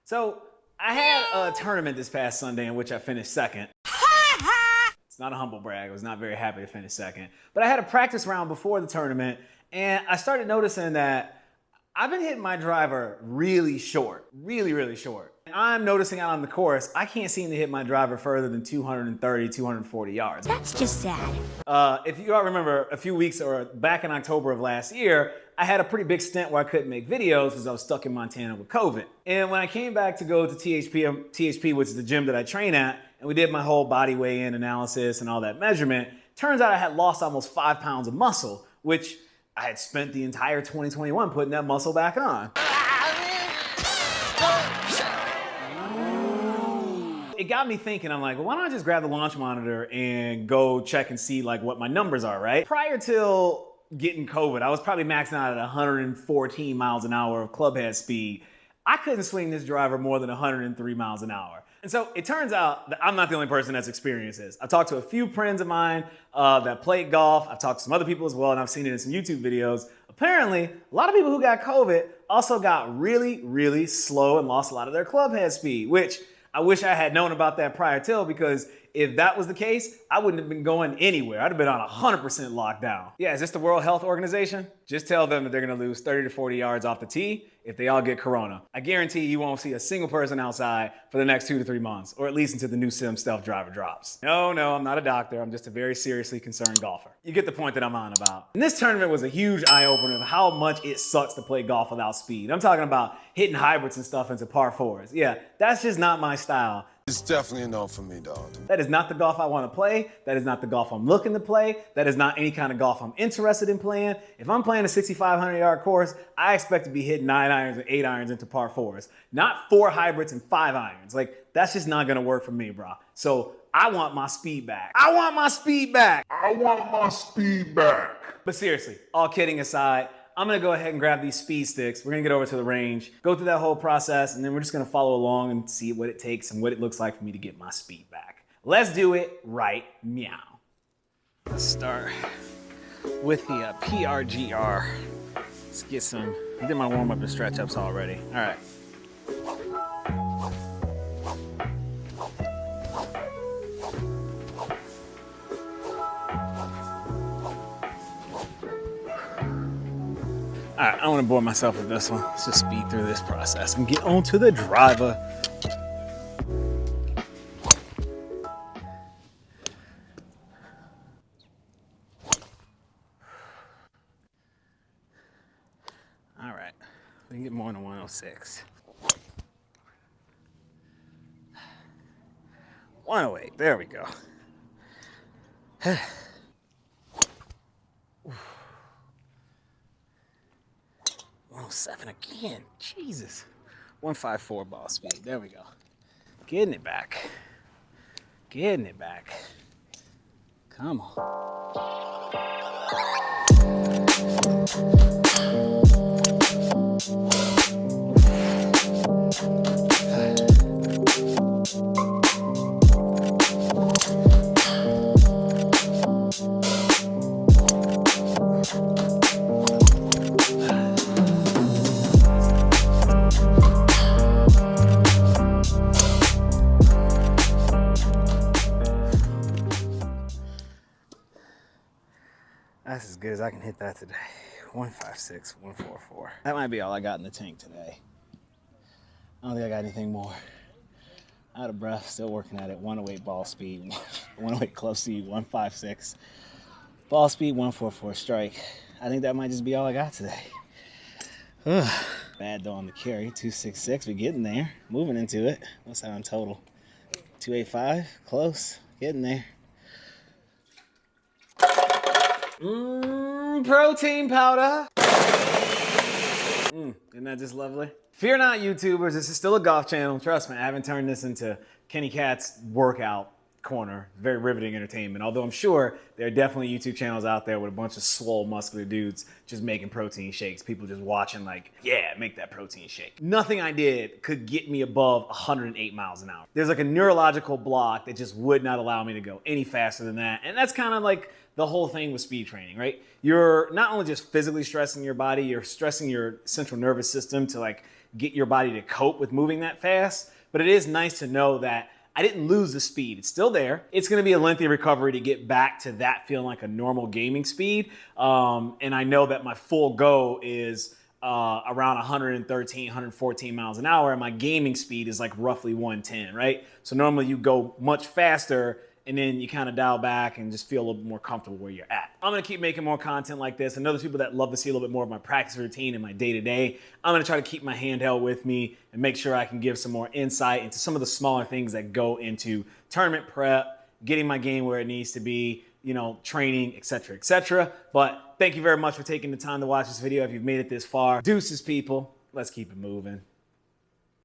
So I had a tournament this past Sunday in which I finished second. It's not a humble brag. I was not very happy to finish second. But I had a practice round before the tournament, and I started noticing that I've been hitting my driver really short, really short. I'm noticing out on the course, I can't seem to hit my driver further than 230, 240 yards. That's just sad. If you all remember, a few weeks or back in October of last year, I had a pretty big stint where I couldn't make videos because I was stuck in Montana with COVID. And when I came back to go to THP, which is the gym that I train at, and we did my whole body weigh-in analysis and all that measurement, turns out I had lost almost 5 pounds of muscle, which I had spent the entire 2021 putting that muscle back on. It got me thinking, I'm like, well, why don't I just grab the launch monitor and go check and see like what my numbers are, right? Prior till getting COVID, I was probably maxing out at 114 miles an hour of club head speed. I couldn't swing this driver more than 103 miles an hour. And so it turns out that I'm not the only person that's experienced this. I've talked to a few friends of mine that played golf. I've talked to some other people as well, and I've seen it in some YouTube videos. Apparently, a lot of people who got COVID also got really slow and lost a lot of their club head speed, which I wish I had known about that prior till, because if that was the case, I wouldn't have been going anywhere. I'd have been on 100% lockdown. Yeah, is this the World Health Organization? Just tell them that they're gonna lose 30 to 40 yards off the tee if they all get corona. I guarantee you won't see a single person outside for the next 2 to 3 months, or at least until the new Sim Stealth driver drops. No, I'm not a doctor. I'm just a very seriously concerned golfer. You get the point that I'm on about. And this tournament was a huge eye-opener of how much it sucks to play golf without speed. I'm talking about hitting hybrids and stuff into par fours. Yeah, that's just not my style. It's definitely a no for me, dog. That is not the golf I want to play. That is not the golf I'm looking to play. That is not any kind of golf I'm interested in playing. If I'm playing a 6,500 yard course, I expect to be hitting 9 irons and 8 irons into par fours, not 4 hybrids and 5 irons. Like, that's just not going to work for me, bro. So I want my speed back. I want my speed back. I want my speed back. But seriously, all kidding aside, I'm gonna go ahead and grab these speed sticks. We're gonna get over to the range, go through that whole process, and then we're just gonna follow along and see what it takes and what it looks like for me to get my speed back. Let's do it right meow. Let's start with the PRGR. Let's get some, I did my warm up and stretch ups already. All right. All right, I don't want to bore myself with this one. Let's just speed through this process and get on to the driver. All right, we can get more than 106. 108, there we go. 107 again, Jesus. 154 ball speed, there we go. Getting it back. Getting it back. Come on. That's as good as I can hit that today. 156, 144. That might be all I got in the tank today. I don't think I got anything more. Out of breath, still working at it. 108 ball speed, 108 club speed, 156. Ball speed, 144 strike. I think that might just be all I got today. Bad though on the carry, 266. We're getting there, moving into it. What's that on total? 285, close, getting there. Protein powder. Isn't that just lovely? Fear not, YouTubers. This is still a golf channel. Trust me, I haven't turned this into Kenny Cat's workout corner. Very riveting entertainment. Although I'm sure there are definitely YouTube channels out there with a bunch of swole, muscular dudes just making protein shakes. People just watching like, yeah, make that protein shake. Nothing I did could get me above 108 miles an hour. There's like a neurological block that just would not allow me to go any faster than that. And that's kind of like the whole thing with speed training, right? You're not only just physically stressing your body, you're stressing your central nervous system to like get your body to cope with moving that fast. But it is nice to know that I didn't lose the speed. It's still there. It's gonna be a lengthy recovery to get back to that feeling like a normal gaming speed. And I know that my full go is around 113, 114 miles an hour, and my gaming speed is like roughly 110, right? So normally you go much faster and then you kind of dial back and just feel a little bit more comfortable where you're at. I'm gonna keep making more content like this. I know there's people that love to see a little bit more of my practice routine and my day-to-day. I'm gonna try to keep my handheld with me and make sure I can give some more insight into some of the smaller things that go into tournament prep, getting my game where it needs to be, you know, training, et cetera, et cetera. But thank you very much for taking the time to watch this video. If you've made it this far, deuces, people. Let's keep it moving.